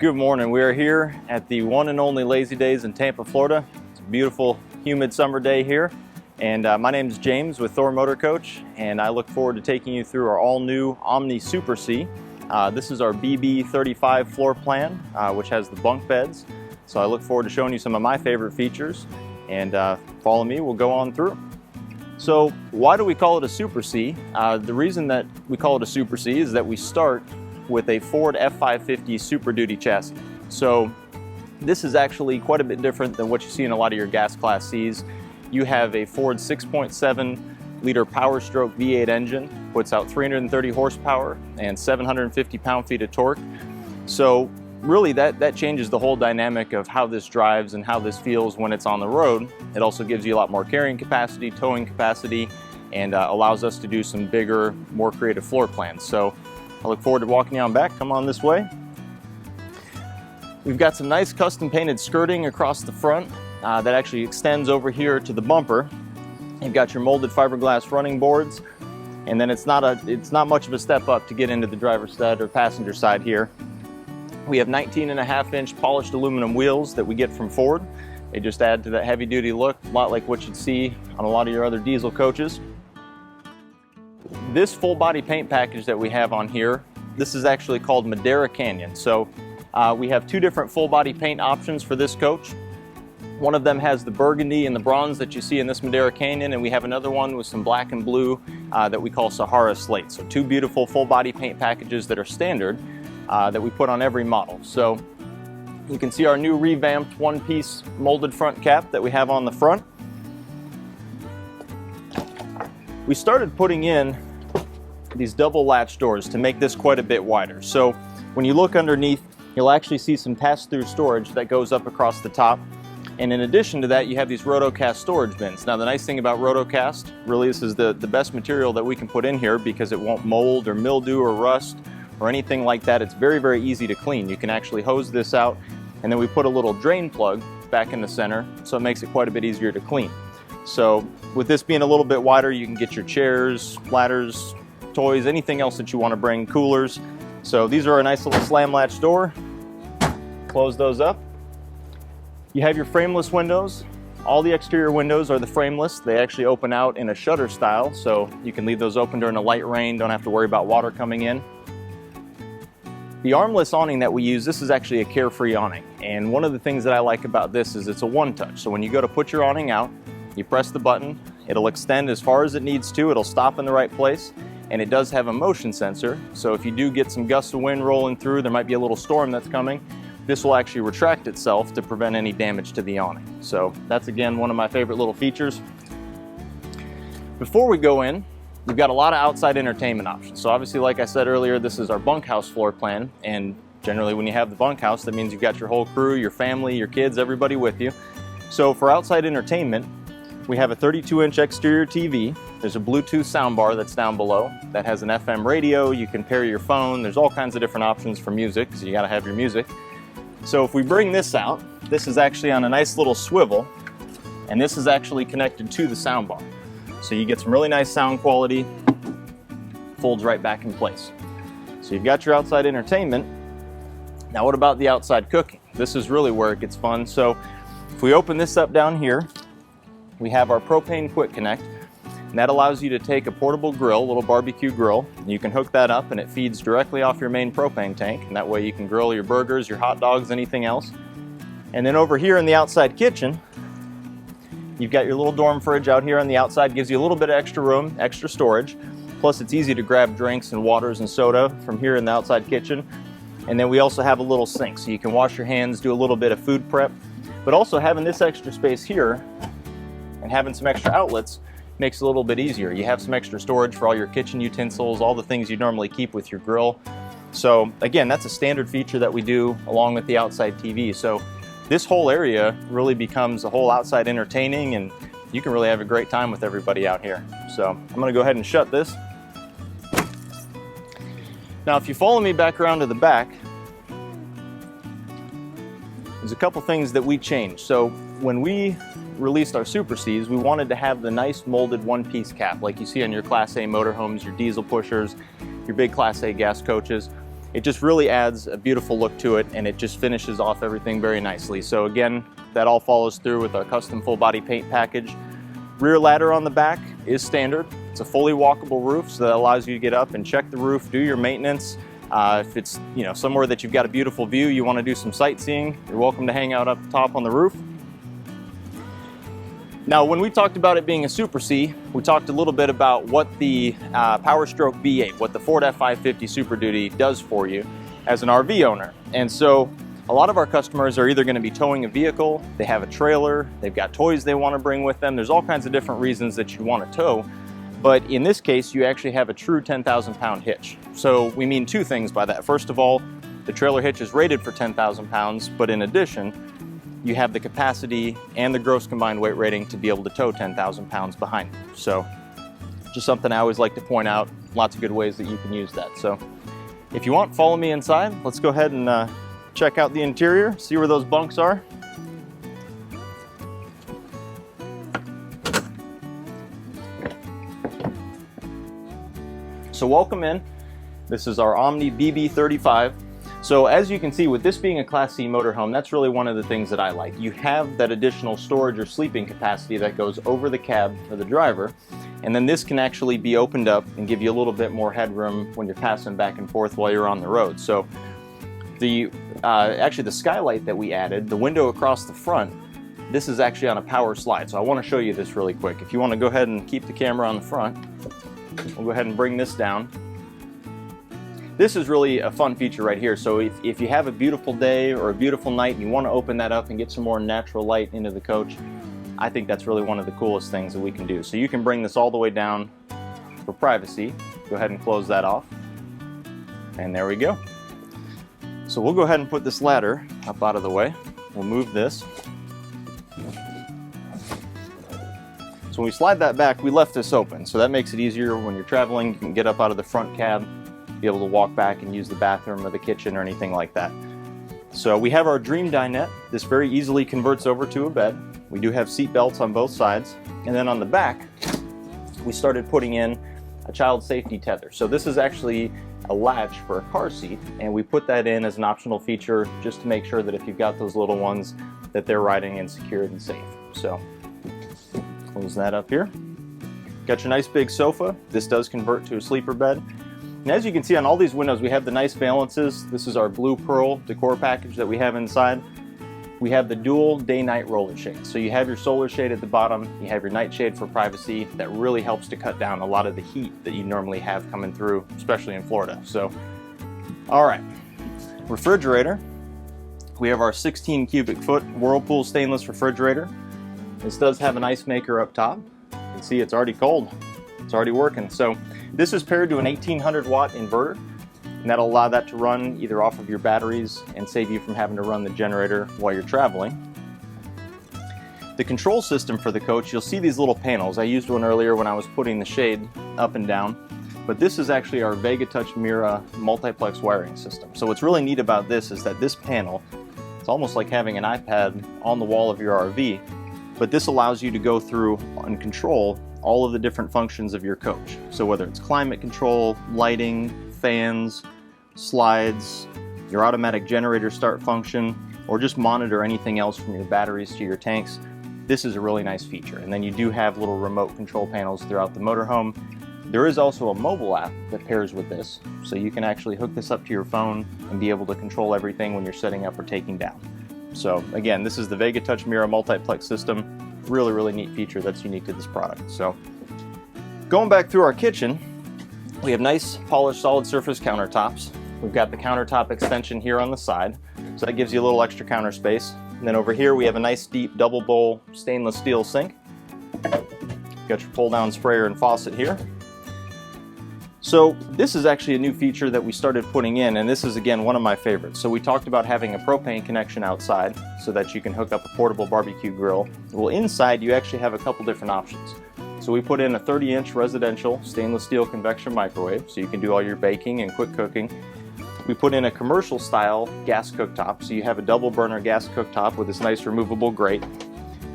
Good morning. We are here at the one and only Lazydays in Tampa, Florida. It's a beautiful, humid summer day here. And my name is James with Thor Motor Coach, and I look forward to taking you through our all-new Omni Super C. This is our BB35 floor plan, which has the bunk beds. So I look forward to showing you some of my favorite features. And follow me, we'll go on through. So why do we call it a Super C? The reason that we call it a Super C is that we start with a Ford F550 Super Duty chassis. So this is actually quite a bit different than what you see in a lot of your gas class Cs. You have a Ford 6.7 liter Power Stroke V8 engine, puts out 330 horsepower and 750 pound-feet of torque. So really that changes the whole dynamic of how this drives and how this feels when it's on the road. It also gives you a lot more carrying capacity, towing capacity, and allows us to do some bigger, more creative floor plans. So I look forward to walking you on back. Come on this way. We've got some nice custom painted skirting across the front that actually extends over here to the bumper. You've got your molded fiberglass running boards, and then it's not much of a step up to get into the driver's side or passenger side here. We have 19.5-inch polished aluminum wheels that we get from Ford. They just add to that heavy duty look, a lot like what you'd see on a lot of your other diesel coaches. This full body paint package that we have on here, this is actually called Madera Canyon. So we have two different full body paint options for this coach. One of them has the burgundy and the bronze that you see in this Madera Canyon, and we have another one with some black and blue that we call Sahara Slate. So two beautiful full body paint packages that are standard that we put on every model. So you can see our new revamped one-piece molded front cap that we have on the front. We started putting in these double latch doors to make this quite a bit wider. So when you look underneath, you'll actually see some pass-through storage that goes up across the top. And in addition to that, you have these Rotocast storage bins. Now the nice thing about Rotocast, really this is the best material that we can put in here because it won't mold or mildew or rust or anything like that. It's very, very easy to clean. You can actually hose this out, and then we put a little drain plug back in the center, so it makes it quite a bit easier to clean. So with this being a little bit wider, you can get your chairs, ladders, toys, anything else that you want to bring, coolers. So these are a nice little slam latch door. Close those up. You have your frameless windows. All the exterior windows are the frameless. They actually open out in a shutter style, so you can leave those open during a light rain, don't have to worry about water coming in. The armless awning that we use, this is actually a carefree awning. And one of the things that I like about this is it's a one-touch. So when you go to put your awning out, you press the button, it'll extend as far as it needs to, it'll stop in the right place, and it does have a motion sensor. So if you do get some gusts of wind rolling through, there might be a little storm that's coming, this will actually retract itself to prevent any damage to the awning. So that's again one of my favorite little features. Before we go in, we've got a lot of outside entertainment options. So obviously, like I said earlier, this is our bunkhouse floor plan, and generally when you have the bunkhouse, that means you've got your whole crew, your family, your kids, everybody with you. So for outside entertainment, we have a 32-inch exterior TV. There's a Bluetooth soundbar that's down below that has an FM radio. You can pair your phone. There's all kinds of different options for music, because you got to have your music. So if we bring this out, this is actually on a nice little swivel, and this is actually connected to the soundbar. So you get some really nice sound quality, folds right back in place. So you've got your outside entertainment. Now what about the outside cooking? This is really where it gets fun. So if we open this up down here, we have our propane quick connect, and that allows you to take a portable grill, a little barbecue grill, and you can hook that up and it feeds directly off your main propane tank, and that way you can grill your burgers, your hot dogs, anything else. And then over here in the outside kitchen, you've got your little dorm fridge out here on the outside, gives you a little bit of extra room, extra storage, plus it's easy to grab drinks and waters and soda from here in the outside kitchen. And then we also have a little sink, so you can wash your hands, do a little bit of food prep, but also having this extra space here and having some extra outlets makes it a little bit easier. You have some extra storage for all your kitchen utensils, all the things you normally keep with your grill. So again, that's a standard feature that we do along with the outside TV. So this whole area really becomes a whole outside entertaining, and you can really have a great time with everybody out here. So I'm gonna go ahead and shut this. Now if you follow me back around to the back, there's a couple things that we changed. So when we released our Super Cs, we wanted to have the nice molded one-piece cap like you see on your Class A motorhomes, your diesel pushers, your big Class A gas coaches. it just really adds a beautiful look to it, and it just finishes off everything very nicely. So again, that all follows through with our custom full body paint package. Rear ladder on the back is standard. It's a fully walkable roof, so that allows you to get up and check the roof, do your maintenance. If it's somewhere that you've got a beautiful view, you want to do some sightseeing, you're welcome to hang out up top on the roof. Now, when we talked about it being a Super C, we talked a little bit about what the Power Stroke V8, what the Ford F550 Super Duty does for you as an RV owner. And so a lot of our customers are either going to be towing a vehicle, they have a trailer, they've got toys they want to bring with them. There's all kinds of different reasons that you want to tow. But in this case, you actually have a true 10,000 pound hitch. So we mean two things by that. First of all, the trailer hitch is rated for 10,000 pounds, but in addition, you have the capacity and the gross combined weight rating to be able to tow 10,000 pounds behind you. So just something I always like to point out, lots of good ways that you can use that. So if you want, follow me inside. Let's go ahead and check out the interior, see where those bunks are. So welcome in. This is our Omni BB35. So as you can see, with this being a Class C motorhome, that's really one of the things that I like. You have that additional storage or sleeping capacity that goes over the cab for the driver, and then this can actually be opened up and give you a little bit more headroom when you're passing back and forth while you're on the road. So actually the skylight that we added, the window across the front, this is actually on a power slide. So I want to show you this really quick. If you want to go ahead and keep the camera on the front, we'll go ahead and bring this down. This is really a fun feature right here. So if you have a beautiful day or a beautiful night and you want to open that up and get some more natural light into the coach, I think that's really one of the coolest things that we can do. So you can bring this all the way down for privacy. Go ahead and close that off. And there we go. So we'll go ahead and put this ladder up out of the way. We'll move this. So when we slide that back, we left this open. So that makes it easier when you're traveling. You can get up out of the front cab, be able to walk back and use the bathroom or the kitchen or anything like that. So we have our Dream Dinette. This very easily converts over to a bed. We do have seat belts on both sides. And then on the back, we started putting in a child safety tether. So this is actually a latch for a car seat, and we put that in as an optional feature just to make sure that if you've got those little ones, that they're riding in secured and safe. So close that up here. Got your nice big sofa. This does convert to a sleeper bed. And as you can see on all these windows, we have the nice valances. This is our blue pearl decor package that we have inside. We have the dual day-night roller shade. So you have your solar shade at the bottom, you have your night shade for privacy. That really helps to cut down a lot of the heat that you normally have coming through, especially in Florida. So, all right, refrigerator. We have our 16 cubic foot Whirlpool stainless refrigerator. This does have an ice maker up top. You can see it's already cold. It's already working. So this is paired to an 1800 watt inverter, and that'll allow that to run either off of your batteries and save you from having to run the generator while you're traveling. The control system for the coach, you'll see these little panels. I used one earlier when I was putting the shade up and down, but this is actually our Vega Touch Mira multiplex wiring system. So what's really neat about this is that this panel, it's almost like having an iPad on the wall of your RV, but this allows you to go through and control all of the different functions of your coach. So whether it's climate control, lighting, fans, slides, your automatic generator start function, or just monitor anything else from your batteries to your tanks, this is a really nice feature. And then you do have little remote control panels throughout the motorhome. There is also a mobile app that pairs with this, so you can actually hook this up to your phone and be able to control everything when you're setting up or taking down. So again, this is the Vega Touch Mira multiplex system. Really, really neat feature that's unique to this product. So going back through our kitchen, we have nice polished solid surface countertops. We've got the countertop extension here on the side, so that gives you a little extra counter space. And then over here we have a nice deep double bowl stainless steel sink. Got your pull down sprayer and faucet here. So this is actually a new feature that we started putting in, and this is again one of my favorites. So we talked about having a propane connection outside so that you can hook up a portable barbecue grill. Well, inside you actually have a couple different options. So we put in a 30-inch residential stainless steel convection microwave, so you can do all your baking and quick cooking. We put in a commercial style gas cooktop, so you have a double burner gas cooktop with this nice removable grate.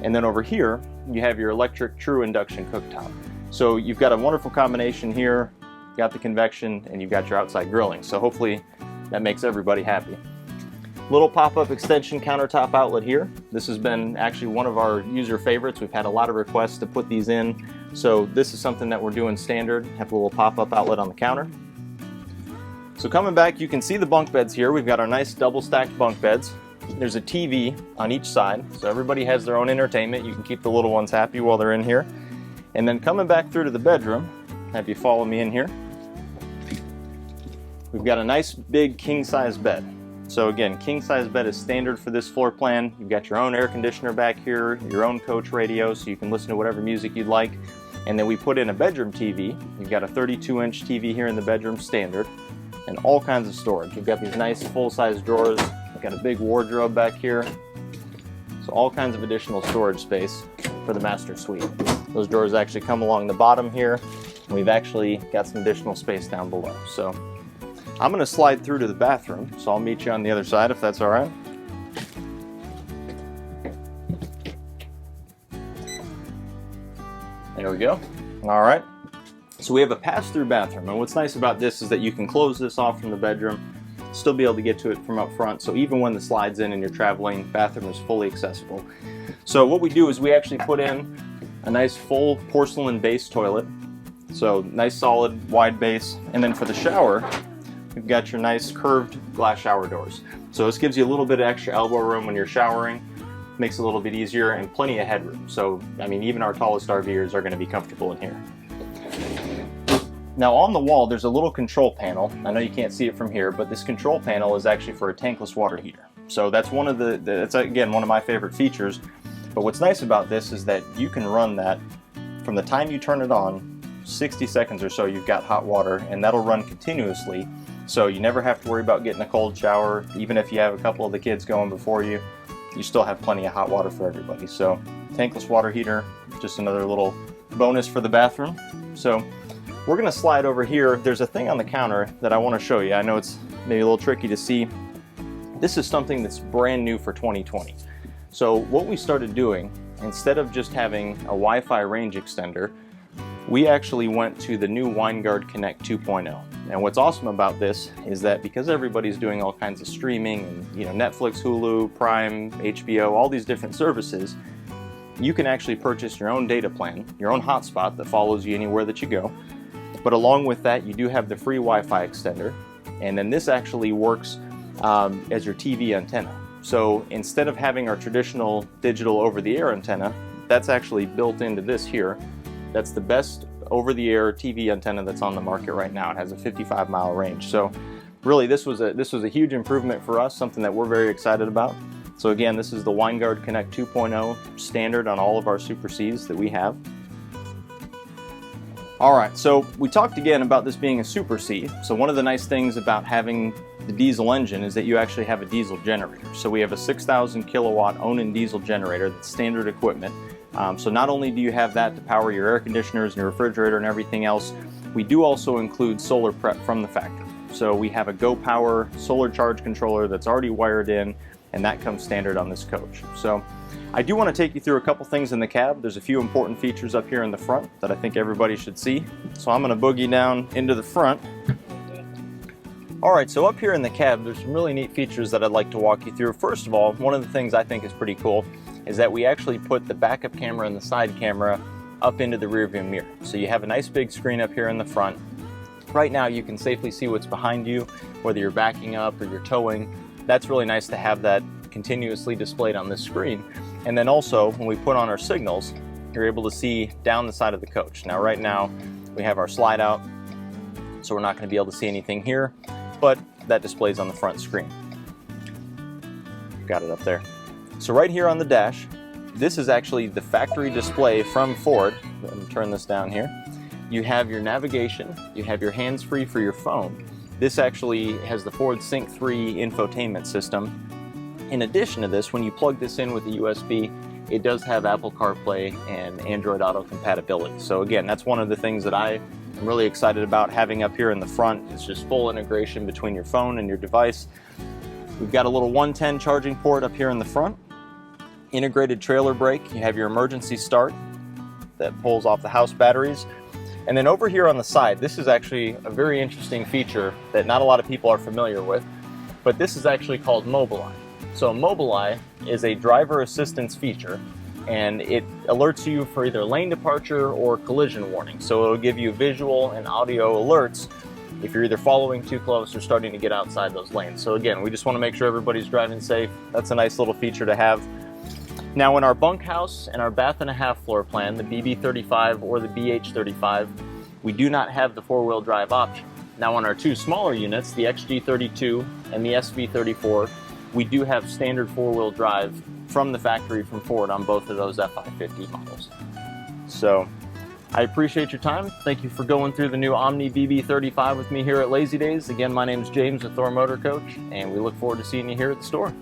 And then over here, you have your electric true induction cooktop. So you've got a wonderful combination here, you've got the convection, and you've got your outside grilling. So hopefully that makes everybody happy. Little pop-up extension countertop outlet here. This has been actually one of our user favorites. We've had a lot of requests to put these in. So this is something that we're doing standard. Have a little pop-up outlet on the counter. So coming back, you can see the bunk beds here. We've got our nice double stacked bunk beds. There's a TV on each side. So everybody has their own entertainment. You can keep the little ones happy while they're in here. And then coming back through to the bedroom, have you follow me in here. We've got a nice big king size bed. So again, king size bed is standard for this floor plan. You've got your own air conditioner back here, your own coach radio, so you can listen to whatever music you'd like. And then we put in a bedroom TV. You've got a 32-inch TV here in the bedroom standard, and all kinds of storage. You've got these nice full-size drawers. We've got a big wardrobe back here. So all kinds of additional storage space for the master suite. Those drawers actually come along the bottom here. And we've actually got some additional space down below. So I'm going to slide through to the bathroom, so I'll meet you on the other side if that's all right. There we go. All right. So we have a pass-through bathroom, and what's nice about this is that you can close this off from the bedroom, still be able to get to it from up front, so even when the slide's in and you're traveling, bathroom is fully accessible. So what we do is we actually put in a nice full porcelain base toilet, so nice solid wide base, and then for the shower, you've got your nice curved glass shower doors. So this gives you a little bit of extra elbow room when you're showering, makes it a little bit easier, and plenty of headroom. So, I mean, even our tallest RVers are going to be comfortable in here. Now on the wall, there's a little control panel. I know you can't see it from here, but this control panel is actually for a tankless water heater. So that's one of that's again, one of my favorite features. But what's nice about this is that you can run that from the time you turn it on, 60 seconds or so, you've got hot water, and that'll run continuously. So you never have to worry about getting a cold shower. Even if you have a couple of the kids going before you, you still have plenty of hot water for everybody. So tankless water heater, just another little bonus for the bathroom. So we're gonna slide over here. There's a thing on the counter that I wanna show you. I know it's maybe a little tricky to see. This is something that's brand new for 2020. So what we started doing, instead of just having a Wi-Fi range extender, we actually went to the new WineGuard Connect 2.0. And what's awesome about this is that because everybody's doing all kinds of streaming and Netflix, Hulu, Prime, HBO, all these different services, you can actually purchase your own data plan, your own hotspot that follows you anywhere that you go. But along with that, you do have the free Wi-Fi extender, and then this actually works as your TV antenna. So instead of having our traditional digital over-the-air antenna, that's actually built into this here. That's the best over-the-air TV antenna that's on the market right now. It has a 55-mile range. So really, this was a huge improvement for us, something that we're very excited about. So again, this is the WineGuard Connect 2.0 standard on all of our Super Cs that we have. All right, so we talked again about this being a Super C. So one of the nice things about having the diesel engine is that you actually have a diesel generator. So we have a 6,000 kilowatt Onan diesel generator that's standard equipment. So not only do you have that to power your air conditioners and your refrigerator and everything else, we do also include solar prep from the factory. So we have a Go Power solar charge controller that's already wired in, and that comes standard on this coach. So I do want to take you through a couple things in the cab. There's a few important features up here in the front that I think everybody should see. So I'm going to boogie down into the front. All right, so up here in the cab, there's some really neat features that I'd like to walk you through. First of all, one of the things I think is pretty cool is that we actually put the backup camera and the side camera up into the rearview mirror. So you have a nice big screen up here in the front. Right now you can safely see what's behind you, whether you're backing up or you're towing. That's really nice to have that continuously displayed on this screen. And then also, when we put on our signals, you're able to see down the side of the coach. Now right now, we have our slide out, so we're not going to be able to see anything here, but that displays on the front screen. Got it up there. So right here on the dash, this is actually the factory display from Ford. Let me turn this down here. You have your navigation, you have your hands-free for your phone. This actually has the Ford Sync 3 infotainment system. In addition to this, when you plug this in with the USB, it does have Apple CarPlay and Android Auto compatibility. So again, that's one of the things that I am really excited about having up here in the front. It's just full integration between your phone and your device. We've got a little 110 charging port up here in the front. Integrated trailer brake. You have your emergency start that pulls off the house batteries. And then over here on the side, this is actually a very interesting feature that not a lot of people are familiar with. but this is actually called Mobileye. So Mobileye is a driver assistance feature, and it alerts you for either lane departure or collision warning. So it'll give you visual and audio alerts if you're either following too close or starting to get outside those lanes. So again, we just want to make sure everybody's driving safe. That's a nice little feature to have. Now in our bunkhouse and our bath and a half floor plan, the BB35 or the BH35, we do not have the four-wheel drive option. Now on our two smaller units, the XG32 and the SV34, we do have standard four-wheel drive from the factory from Ford on both of those Fi50 models. So I appreciate your time. Thank you for going through the new Omni BB35 with me here at Lazydays. Again, my name is James with Thor Motor Coach, and we look forward to seeing you here at the store.